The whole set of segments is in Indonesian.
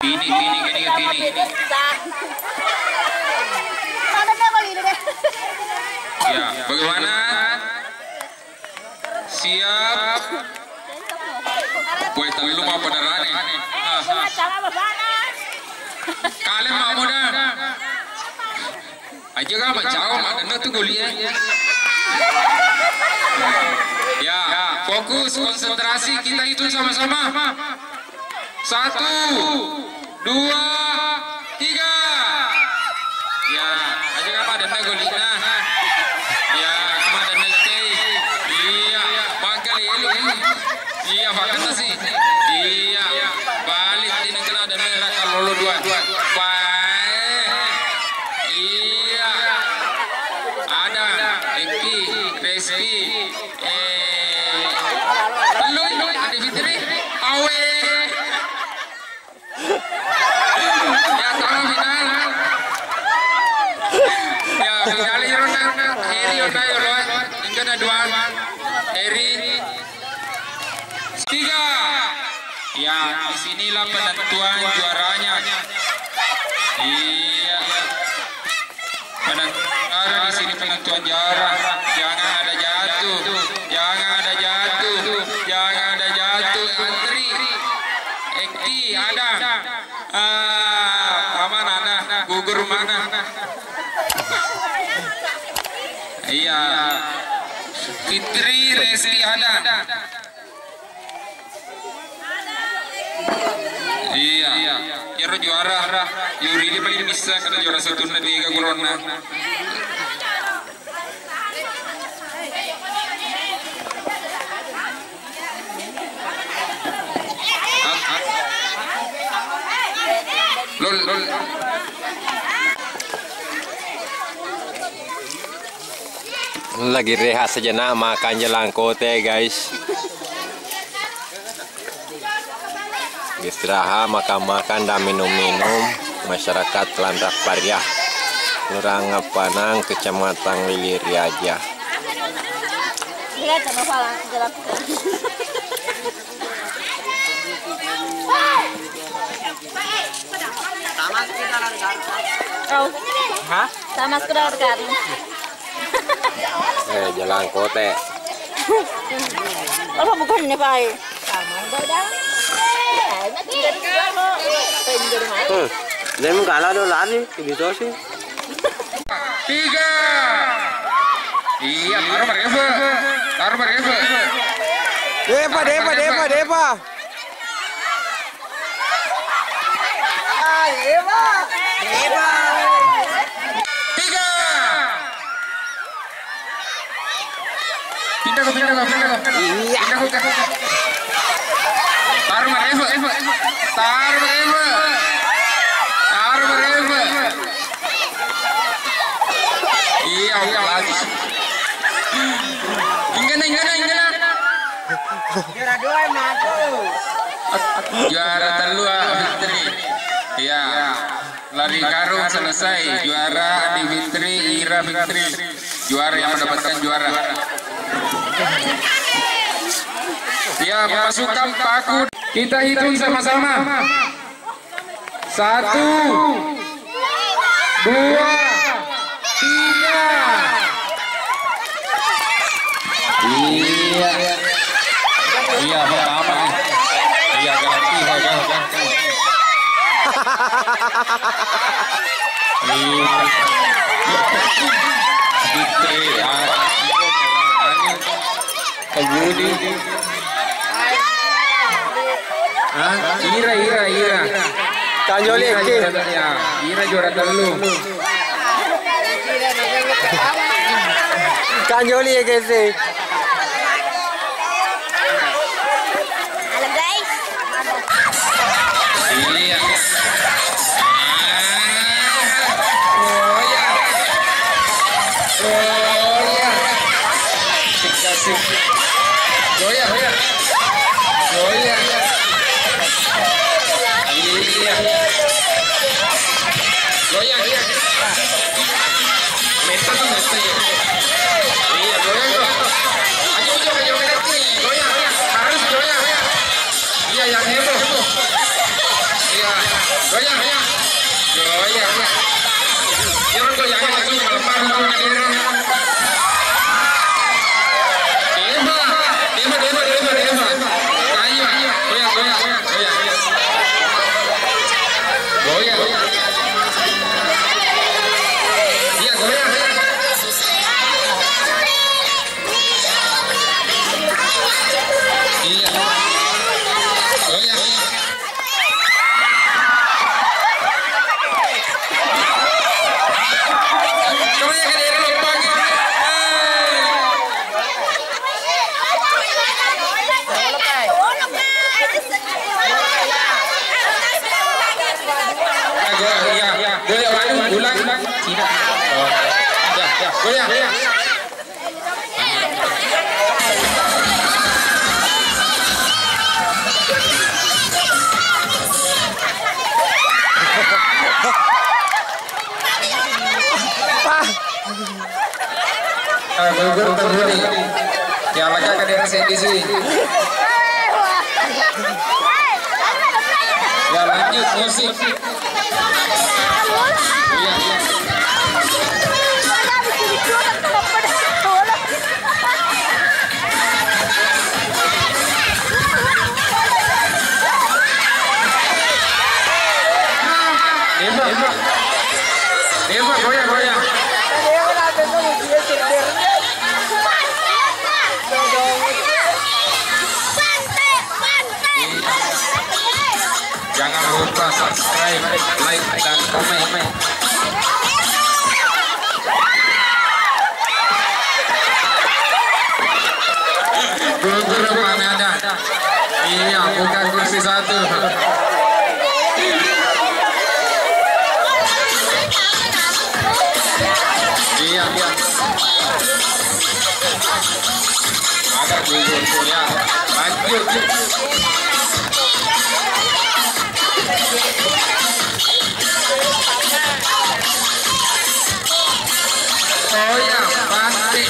Ini. Ya, bagaimana? Siap. Kue telu mau beneran nih. Kalian mau muda? Aja kan macam mana tuh kuliah? Ya, fokus, konsentrasi, kita hitung sama-sama. 1, 2, 3. Ya, aja kan ada negolina. Ya, kemana nanti? Iya, bakal elu. Iya, bakal nasi. Iya, balik di negara ada merah kalau lu 2. Baik. Iya. Ada Eki, Reski, lu ada Fitri, Awe. Ya sama final. Ya kali ronda Heri ronda yo loh. Hingga ada 2. Heri 3. Ya disinilah penentuan juaranya. Iya. Ada di sini penentuan juara. Jangan ada jatuh. Antri. Eki ada. Aman ada. Gugur mana? Iya. Fitri Reski ada. Iya. Jero juara. Yuri ini paling bisa karena juara 1 Liga Corona. Lol. Lagi rehat sejenak makan jelangkote guys. Istirahat, makan dan minum-minum. Masyarakat Landak Pariah, Kelurahan Panang, Kecamatan Liliriaja. Sama sekedar garing. Jelangkote. Apa bukan ini Pak? Dia mau kalah dulu lari, gitu sih. 3. Iya, taruh mereka. Depa. Depa. 3. Pindah ke. Iya. Taruh mereka. Iya, lagi. Enggak. Juara 2 matu. Juara telu Fitri. Iya. Lari karung selesai. Juara Adi Fitri, Ira Fitri. Juara yang mendapatkan juara. Ya, masukkan paku. Kita hitung sama-sama. 1, 2, 3. Iya pertama. Iya ganti. Kebudi. Ira. Kanjoli Eki. Ira juara telu. Kanjoli Eki sih. Halo guys. Iya. Kasih. Goyang. Iya. Goyang. Meta tuh ya. Iya, goyang. Goyang, goyang. Goyang. Jangan goyang langsung melepar langsung ke daerah. Dema. Ayo. Goyang. Goyang. Iya, goyang. Iya. Goyang. Goyang ke daerah lempar. Goyang, ulang. Tidak. Oh. Ya, goyang. Gugur terhenti. Ya, lega ke daerah sini. Ya, lanjut musik. Iya. Dema, goyang. Jangan lupa subscribe, like, dan komen. Gugur mana ada? Iya, bukan kursi 1. Iya. Ada gugur ya. Lanjut. Oh ya, pasti.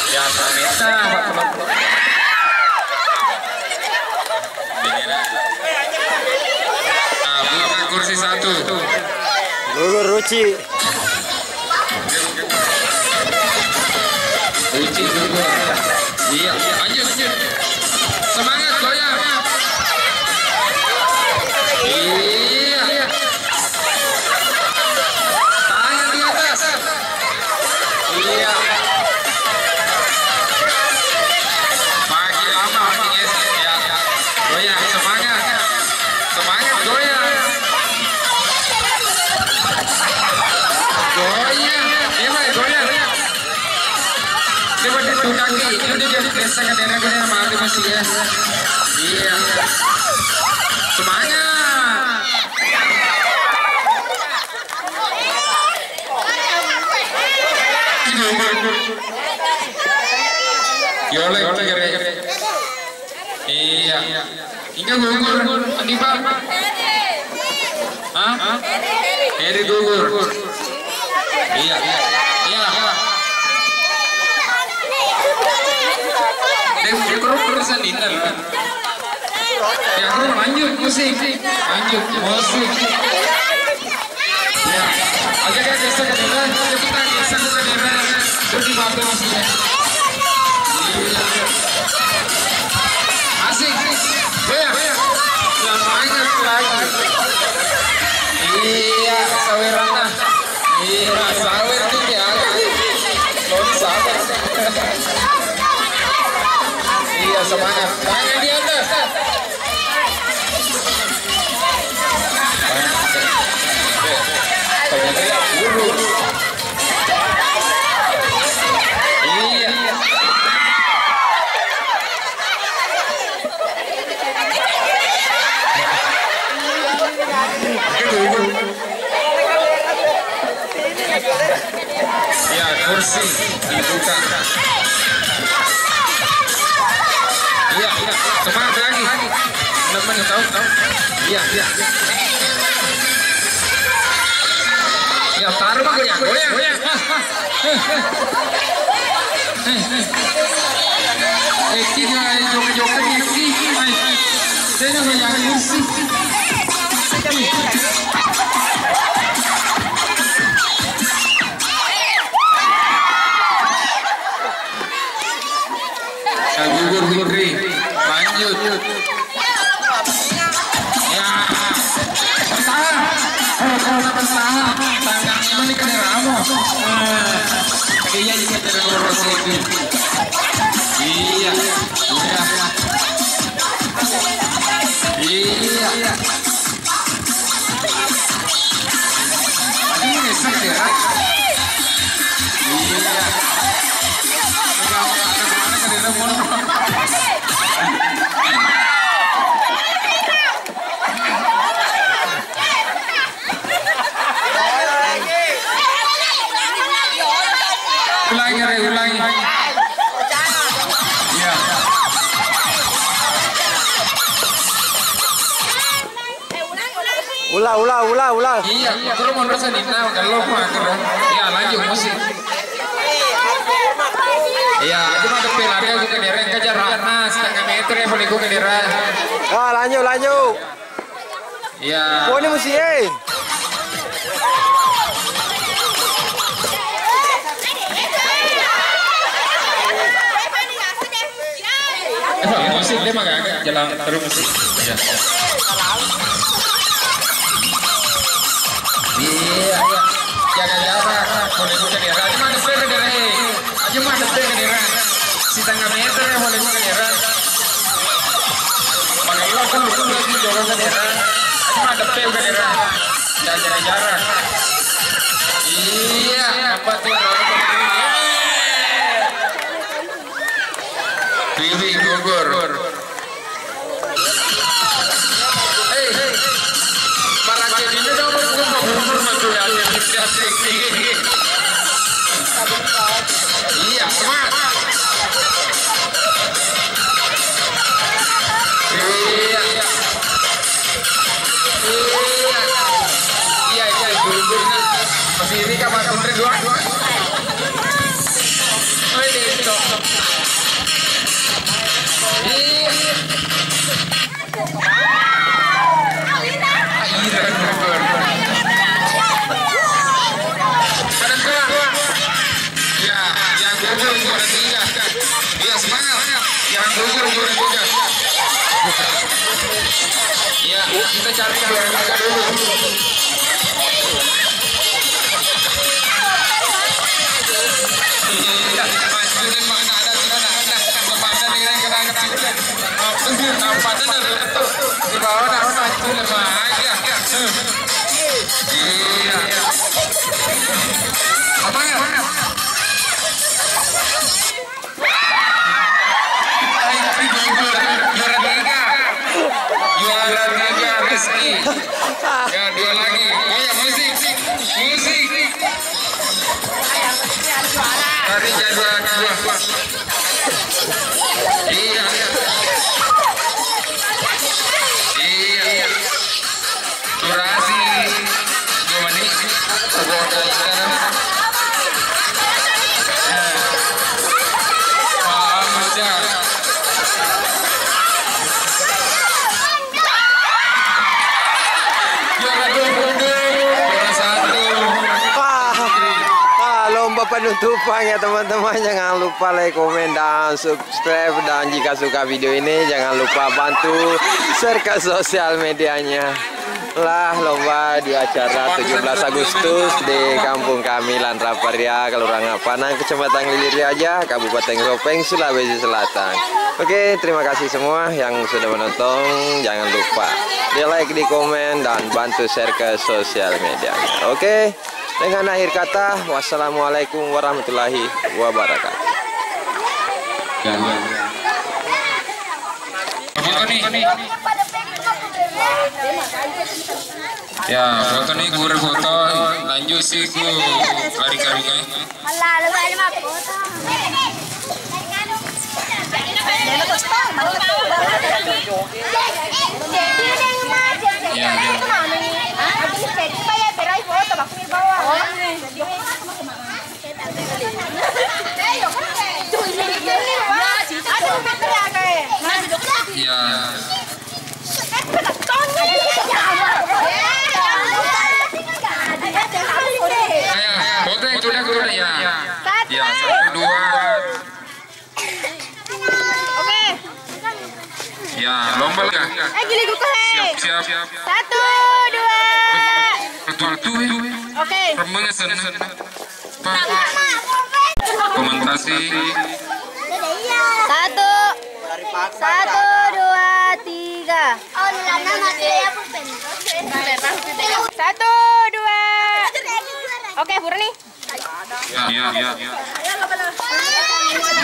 Ya, ternyata bukan kursi 1. Gugur Ruci. Gugur. Iya, lanjut. Semangat goyang. Iya. Tangan di atas. Iya. Makin lama makin ya. Goyang, semangat goyang. Goyang. Coba duduk kaki, ini dia biasa ke daerah mati masih ya. Iya. Semangat. Yolek. Iya. Hingga gugur, Anibal. Hah? Heri gugur. Iya. Terusan dinner. Ya, lanjut musik. Ya, aja kan geser ke daerah, cepetan geser ke daerah. Terus dibantu musiknya. Asik. Goyang. Semangat lagi. Iya, sawerana. Iya, sawer tuh ya. Lori sawer. Iya, semangat. Tangan di atas. Guru. Iya. Ya, kursi dibuka. Iya, semangat lagi. Teman-teman tahu. Iya. Ya, taruh goyang. Kita joget-joget ini. Saya yang musik. Gugur Fitri, lanjut. Ya, bertahan. Kalau bertahan, tangannya ini kan ramu. Kayaknya juga tidak lurus ini. Iya, udah. Iya. Ini ngesek ya. Iya. Ulangi. Iya. Ulah. Iya, terus mau rasa Nina kalau mah keren. Ya lanjut musik. Iya, cuma kepilarnya aku kedera kejar Rana setengah meter ya boleh aku kedera. Ah, lanjut. Iya. Oh, ini musikin. Musik dia mah agak jalan terus musik. Iya. Iya. Jaga jarak. Boleh aku kedera. Cuma depan kedera. Cuma depan kedera. Setengah meter ya boleh aku kedera. Makanya aku lagi jalan kedera. Cuma depan kedera. Jaga jarak. Iya. Apa tuh? Bibi gugur. Para ini dong betul ya. Iya, semangat. Iya, gugur. Masih ini kamar menteri dua. Oh ini itu. Ya, kita cari yang mereka dulu. Majuin mana ada di mana? Kepada dengan kena kecil. Nampaknya di bawah nama maju lemah aja. Iya. Apa ya? Juara tiga Rizky. Ya, dua lagi. Oh ya, musik. Tadi jadwal dua. Iya. Durasi 2 menit. Lomba penutupan ya teman-teman, jangan lupa like, komen, dan subscribe, dan jika suka video ini jangan lupa bantu share ke sosial medianya. Lah lomba di acara 17 Agustus di kampung kami Lanraparia, Kelurahan Panang, Kecamatan Lilir Riaja, Kabupaten Kopeng, Sulawesi Selatan. Oke, terima kasih semua yang sudah menonton. Jangan lupa di like, di komen, dan bantu share ke sosial medianya. Oke, dengan akhir kata, wassalamualaikum warahmatullahi wabarakatuh. Ya, foto nih gue foto lanjut sih gue lari-lari kayak. Ya. Ya. lomba lah. Gili gue hei. Siap. 1, 2. Betul tuh. Oke. Remengnya sen. Komentasi. 1, 2, 3. Oh, lana mati aku pendek. 1, 2. Oke, Purni. Ya.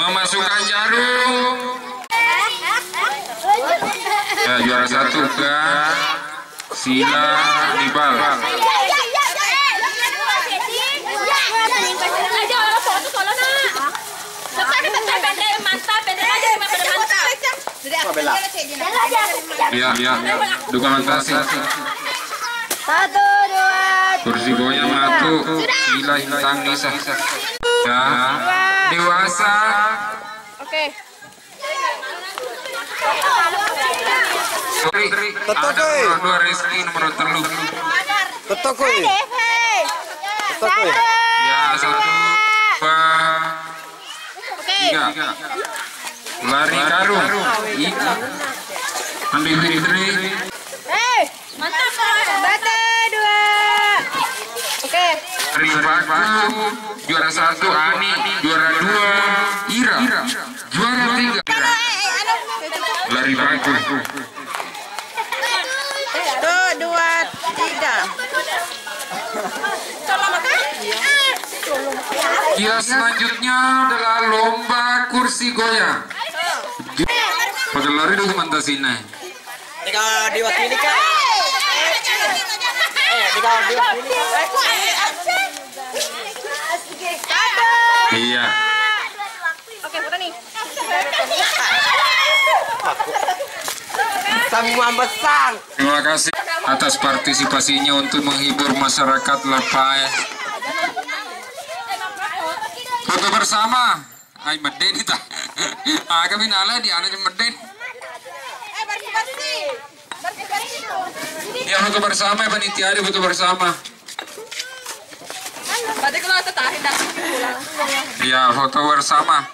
Memasukkan jarum. Ya, juara 1 ke Sila Nibal. Ya. Dokumentasi. 1, 2. Kursi goyang satu. Sila Intang Nisa. Ya. Dewasa. Oke. Sorry. Ada nomor 2 Rizky nomor 3. Tetok kuy. Hei. Tetok kuy. Ya, 1, 2, Oke. 3. Lari karung. Andi Fitri. Hei. Mantap. 1, 2. Oke. Lari baku. Juara 1 Ani. Juara 2 Ira. Juara 3 lari baku. 1, 2, 3. Ya, selanjutnya adalah lomba kursi goyang. Pada lari dokumentasinya. Diwakili kan? Diwakili. Iya. Oke, foto nih. Semua besar. Terima kasih atas partisipasinya untuk menghibur masyarakat Lepai. Foto bersama. Ay, meden ita. Kami nala di anak meden. Ya, foto bersama panitia, ada foto bersama. Ya, foto bersama.